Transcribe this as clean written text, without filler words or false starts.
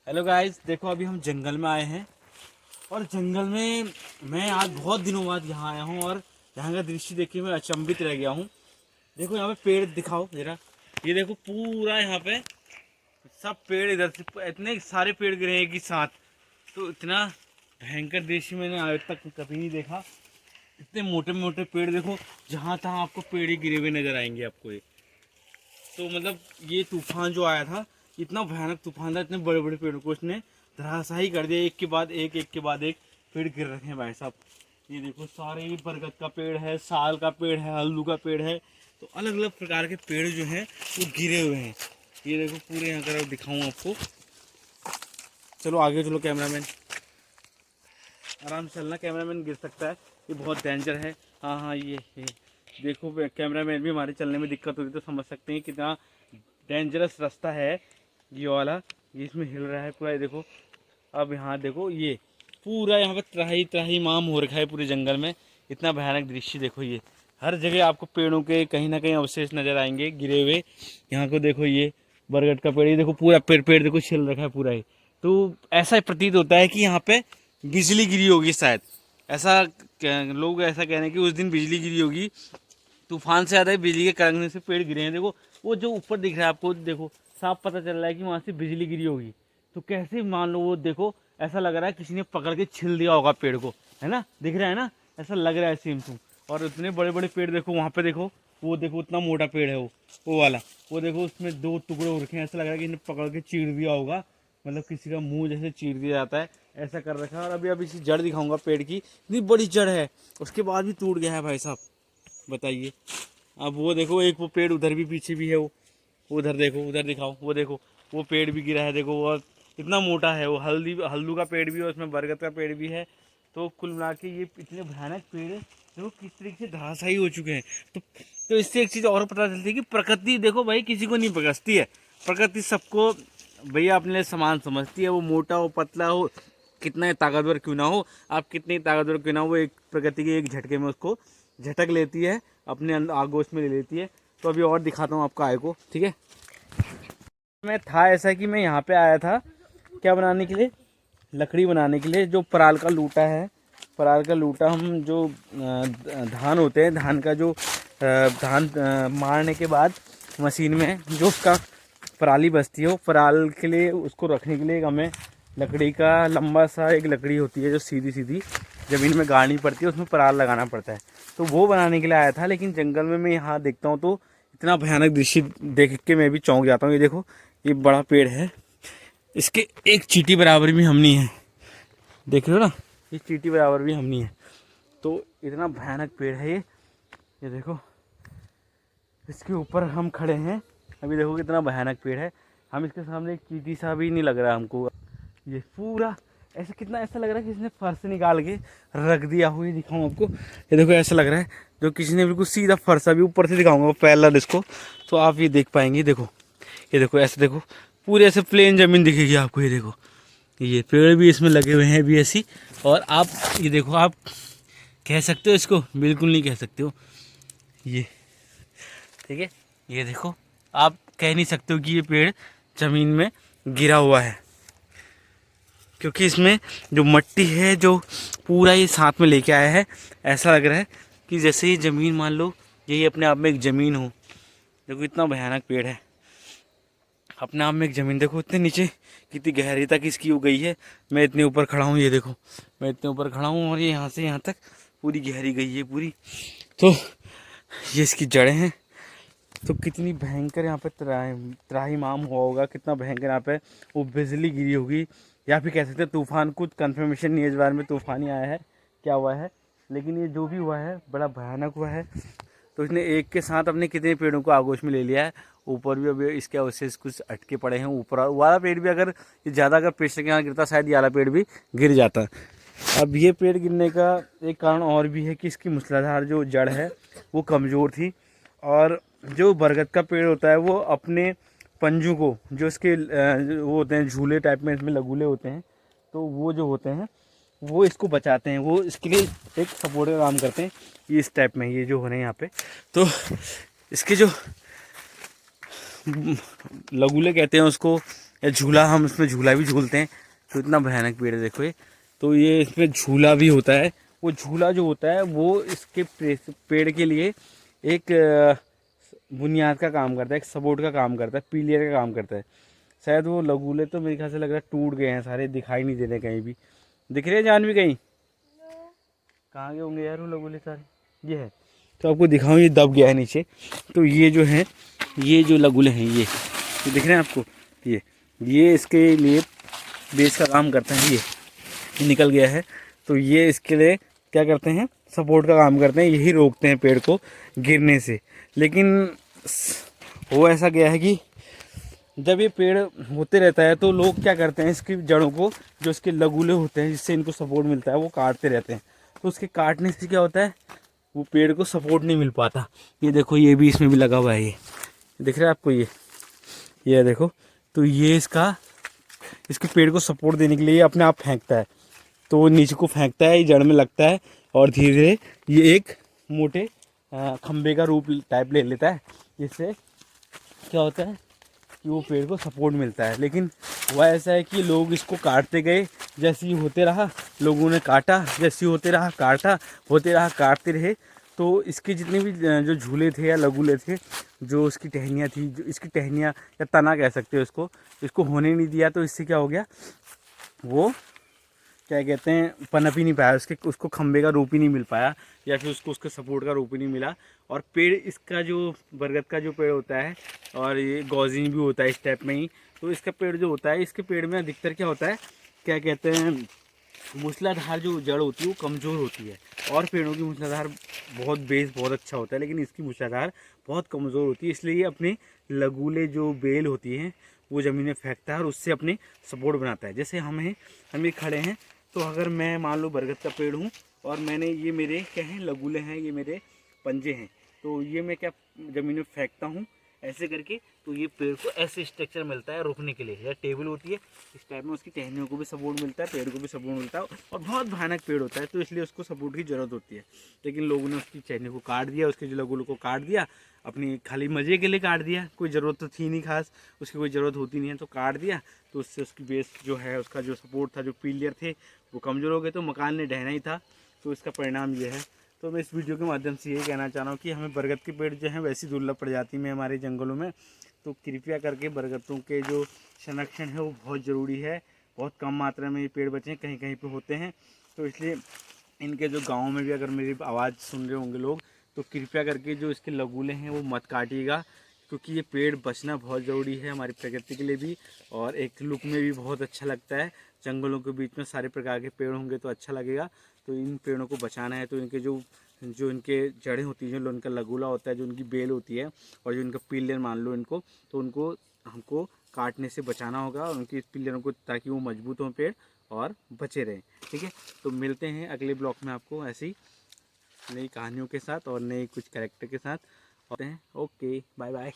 Hello guys, देखो अभी हम जंगल में आए हैं और जंगल में मैं आज बहुत दिनों बाद यहाँ आया हूँ और यहाँ का दृश्य देख के मैं अचंभित रह गया हूँ। देखो यहाँ पे पेड़ दिखाओ जरा, ये देखो पूरा यहाँ पे सब पेड़ इधर से इतने सारे पेड़ गिरे हैं एक ही साथ। तो इतना भयंकर दृश्य मैंने आज तक कभी नहीं देखा। इतने मोटे मोटे पेड़ देखो, जहाँ तहाँ आपको पेड़ ही गिरे हुए नजर आएंगे आपको। ये तो मतलब ये तूफान जो आया था, इतना भयानक तूफान था, इतने बड़े बड़े पेड़ों को इसने धराशाही कर दिया। एक के बाद एक पेड़ गिर रखे हैं भाई साहब। ये देखो सारे ही बरगद का पेड़ है, साल का पेड़ है, हल्दू का पेड़ है। तो अलग अलग प्रकार के पेड़ जो हैं वो गिरे हुए हैं। ये देखो पूरे यहाँ कर दिखाऊँ आपको। चलो आगे चलो कैमरामैन, आराम से चलना, कैमरामैन गिर सकता है, ये बहुत डेंजर है। हाँ हाँ ये देखो कैमरामैन भी हमारे चलने में दिक्कत होती तो समझ सकते हैं कितना डेंजरस रास्ता है ये वाला। ये इसमें हिल रहा है पूरा, ये देखो। अब यहाँ देखो ये पूरा यहाँ पे त्राही त्राही माम हो रखा है पूरे जंगल में। इतना भयानक दृश्य देखो, ये हर जगह आपको पेड़ों के कहीं ना कहीं अवशेष नजर आएंगे गिरे हुए। यहाँ को देखो, ये बरगद का पेड़, ये देखो पूरा पेड़ पेड़ देखो छिल रखा है पूरा ही। तो ऐसा प्रतीत होता है कि यहाँ पे बिजली गिरी होगी शायद। ऐसा लोग ऐसा कह रहे हैं कि उस दिन बिजली गिरी होगी। तूफान से ज़्यादा ही बिजली के कड़कने से पेड़ गिरे हैं। देखो वो जो ऊपर दिख रहा है आपको, देखो साफ पता चल रहा है कि वहाँ से बिजली गिरी होगी। तो कैसे मान लो, वो देखो ऐसा लग रहा है किसी ने पकड़ के छिल दिया होगा पेड़ को, है ना, दिख रहा है ना, ऐसा लग रहा है सेम टू। और इतने बड़े बड़े पेड़ देखो वहाँ पे, देखो वो देखो उतना मोटा पेड़ है वो वाला। वो देखो उसमें दो टुकड़े हो रखे हैं, ऐसा लग रहा है कि इन्हें पकड़ के चीर दिया होगा, मतलब किसी का मुंह जैसे चीर दिया जाता है, ऐसा कर रखा है। और अभी अभी इसी जड़ दिखाऊंगा पेड़ की, इतनी बड़ी जड़ है, उसके बाद भी टूट गया है भाई साहब, बताइए। अब वो देखो एक वो पेड़ उधर भी पीछे भी है, वो उधर देखो, उधर दिखाओ, वो देखो वो पेड़ भी गिरा है, देखो वो इतना मोटा है। वो हल्दू का पेड़ भी है, उसमें बरगद का पेड़ भी है। तो कुल मिला के ये इतने भयानक पेड़ देखो किस तरीके से धराशायी हो चुके हैं। तो इससे एक चीज़ और पता चलती है कि प्रकृति देखो भाई किसी को नहीं बकसती है। प्रकृति सबको भैया अपने लिए समान समझती है। वो मोटा हो पतला हो, कितना ताकतवर क्यों ना हो, आप कितनी ताकतवर क्यों ना हो, वो एक प्रकृति के एक झटके में उसको झटक लेती है, अपने आगोश में ले लेती है। तो अभी और दिखाता हूँ आपको आय को, ठीक है। मैं था ऐसा कि मैं यहाँ पे आया था क्या बनाने के लिए, लकड़ी बनाने के लिए। जो पराल का लूटा है, पराल का लूटा हम जो धान होते हैं, धान का जो धान मारने के बाद मशीन में जो उसका पराली बचती है, वो पराल के लिए उसको रखने के लिए हमें लकड़ी का लंबा सा एक लकड़ी होती है जो सीधी सीधी ज़मीन में गाड़नी पड़ती है, उसमें पराल लगाना पड़ता है। तो वो बनाने के लिए आया था। लेकिन जंगल में मैं यहाँ देखता हूँ तो इतना भयानक दृश्य देख के मैं भी चौंक जाता हूँ। ये देखो ये बड़ा पेड़ है, इसके एक चींटी बराबर भी हम नहीं है, देख रहे हो ना, ये चींटी बराबर भी हम नहीं है। तो इतना भयानक पेड़ है ये देखो, इसके ऊपर हम खड़े हैं अभी, देखो कितना भयानक पेड़ है। हम इसके सामने एक चींटी सा भी नहीं लग रहा हमको। ये पूरा ऐसा कितना ऐसा लग रहा है कि इसने फर्श निकाल के रख दिया हो। ये दिखाऊँ आपको, ये देखो ऐसा लग रहा है जो किसी ने बिल्कुल सीधा फर्श, अभी ऊपर से दिखाऊंगा पैरेलल इसको, तो आप ये देख पाएंगे। देखो ये देखो ऐसे, देखो पूरे ऐसे प्लेन ज़मीन दिखेगी आपको। ये देखो ये पेड़ भी इसमें लगे हुए हैं अभी ऐसी। और आप ये देखो, आप कह सकते हो इसको, बिल्कुल नहीं कह सकते हो ये, ठीक है। ये देखो आप कह नहीं सकते हो कि ये पेड़ ज़मीन में गिरा हुआ है, क्योंकि इसमें जो मट्टी है जो पूरा ये साथ में लेके आया है। ऐसा लग रहा है कि जैसे ये ज़मीन, मान लो यही अपने आप में एक ज़मीन हो। देखो इतना भयानक पेड़ है, अपने आप में एक ज़मीन। देखो इतने नीचे कितनी गहरी तक इसकी हो गई है। मैं इतने ऊपर खड़ा हूँ, ये देखो मैं इतने ऊपर खड़ा हूँ, और ये यहाँ से यहाँ तक पूरी गहरी गई है पूरी। तो ये इसकी जड़ें हैं। तो कितनी भयंकर यहाँ पे त्राहिमाम हुआ होगा, कितना भयंकर यहाँ पे वो बिजली गिरी होगी, या फिर कह सकते हैं तूफान। कुछ कंफर्मेशन नहीं है इस बार में तूफान ही आया है क्या हुआ है, लेकिन ये जो भी हुआ है बड़ा भयानक हुआ है। तो इसने एक के साथ अपने कितने पेड़ों को आगोश में ले लिया है। ऊपर भी अभी इसके अवशेष कुछ अटके पड़े हैं। ऊपर वाला पेड़ भी अगर ये ज़्यादा अगर प्रेशर के यहाँ गिरता, शायद ये वाला पेड़ भी गिर जाता। अब ये पेड़ गिरने का एक कारण और भी है कि इसकी मूसलाधार जो जड़ है वो कमज़ोर थी। और जो बरगद का पेड़ होता है वो अपने पंजों को, जो इसके वो होते हैं झूले टाइप में, इसमें लगूले होते हैं, तो वो जो होते हैं वो इसको बचाते हैं, वो इसके लिए एक सपोर्ट का काम करते हैं। ये इस टाइप में ये जो हो रहे हैं यहाँ पे, तो इसके जो लगूले कहते हैं उसको, या झूला, हम इसमें झूला भी झूलते हैं। तो इतना भयानक पेड़ है देखो ये। तो ये इसमें झूला भी होता है। वो झूला जो होता है वो इसके पेड़ के लिए एक बुनियाद का काम करता है, एक सपोर्ट का काम करता है, पिलियर का काम करता है। शायद वो लगूले तो मेरे ख्याल से लग रहा है टूट गए हैं सारे, दिखाई नहीं दे रहे कहीं भी। दिख रहे हैं जान भी कहीं? कहाँ गए होंगे यार वो लगूले सारे? ये है तो आपको दिखाऊं, ये दब गया है नीचे। तो ये जो है, ये जो लगूले हैं ये दिख रहे हैं आपको? ये इसके लिए बेस का काम करता है। ये निकल गया है। तो ये इसके लिए क्या करते हैं, सपोर्ट का काम करते हैं, यही रोकते हैं पेड़ को गिरने से। लेकिन वो ऐसा गया है कि जब ये पेड़ होते रहता है तो लोग क्या करते हैं, इसकी जड़ों को, जो इसके लगूले होते हैं जिससे इनको सपोर्ट मिलता है, वो काटते रहते हैं। तो उसके काटने से क्या होता है, वो पेड़ को सपोर्ट नहीं मिल पाता। ये देखो, ये भी इसमें भी लगा हुआ है, ये दिख रहा है आपको? ये देखो। तो ये इसके पेड़ को सपोर्ट देने के लिए अपने आप फेंकता है। तो वो नीचे को फेंकता है, ये जड़ में लगता है और धीरे धीरे ये एक मोटे खंबे का रूप टाइप ले लेता है, जिससे क्या होता है कि वो पेड़ को सपोर्ट मिलता है। लेकिन वह ऐसा है कि लोग इसको काटते गए, जैसे ही होते रहा लोगों ने काटा, जैसे ही होते रहा काटा, होते रहा काटते रहे। तो इसके जितने भी जो झूले थे या लगूले थे, जो इसकी टहनियाँ थी, जो इसकी टहनियाँ या तना कह सकते हो इसको होने नहीं दिया। तो इससे क्या हो गया, वो क्या कहते हैं, पनप ही नहीं पाया, उसको खंबे का रूप ही नहीं मिल पाया, या फिर उसको उसके सपोर्ट का रूप ही नहीं मिला। और पेड़ इसका जो बरगद का जो पेड़ होता है, और ये गौजीन भी होता है इस टाइप में ही। तो इसका पेड़ जो होता है, इसके पेड़ में अधिकतर क्या होता है, क्या कहते हैं, मूसलाधार जो जड़ होती है वो कमज़ोर होती है। और पेड़ों की मूसलाधार बहुत बेस बहुत अच्छा होता है, लेकिन इसकी मूसलाधार बहुत कमज़ोर होती है। इसलिए ये अपने लगूले जो बेल होती हैं वो ज़मीन में फेंकता है और उससे अपने सपोर्ट बनाता है। जैसे हम ये खड़े हैं, तो अगर मैं मान लो बरगद का पेड़ हूँ और मैंने ये मेरे क्या हैं, लगूले हैं, ये मेरे पंजे हैं, तो ये मैं क्या ज़मीन में फेंकता हूँ ऐसे करके, तो ये पेड़ को ऐसे स्ट्रक्चर मिलता है रोकने के लिए। या टेबल होती है इस टाइप में, उसकी टहनियों को भी सपोर्ट मिलता है, पेड़ को भी सपोर्ट मिलता है, और बहुत भयानक पेड़ होता है। तो इसलिए उसको सपोर्ट की ज़रूरत होती है। लेकिन लोगों ने उसकी टहनियों को काट दिया, उसके जो लगूलों को काट दिया, अपनी खाली मज़े के लिए काट दिया। कोई ज़रूरत तो थी नहीं खास, उसकी कोई ज़रूरत होती नहीं है, तो काट दिया। तो उससे उसकी बेस जो है, उसका जो सपोर्ट था, जो पिलियर थे, वो कमज़ोर हो गए। तो मकान ने ढहना ही था। तो इसका परिणाम ये है। तो मैं इस वीडियो के माध्यम से ये कहना चाह रहा हूँ कि हमें बरगद के पेड़ जो हैं वैसी दुर्लभ प्रजाति में हमारे जंगलों में, तो कृपया करके बरगदों के जो संरक्षण है वो बहुत ज़रूरी है। बहुत कम मात्रा में ये पेड़ बचे हैं, कहीं कहीं पे होते हैं। तो इसलिए इनके जो गाँव में भी अगर मेरी आवाज़ सुन रहे होंगे लोग, तो कृपया करके जो इसके लगूले हैं वो मत काटिएगा, क्योंकि ये पेड़ बचना बहुत ज़रूरी है हमारी प्रकृति के लिए भी, और एक लुक में भी बहुत अच्छा लगता है। जंगलों के बीच में सारे प्रकार के पेड़ होंगे तो अच्छा लगेगा। तो इन पेड़ों को बचाना है, तो इनके जो इनके जड़ें होती हैं, जो इनका लगूला होता है, जो इनकी बेल होती है, और जो इनका पिलियर मान लो इनको, तो उनको हमको काटने से बचाना होगा, और उनकी पिलियरों को, ताकि वो मजबूत हों पेड़ और बचे रहें। ठीक है, तो मिलते हैं अगले ब्लॉग में आपको ऐसी नई कहानियों के साथ और नए कुछ कैरेक्टर के साथ। होते हैं। Okay, bye bye.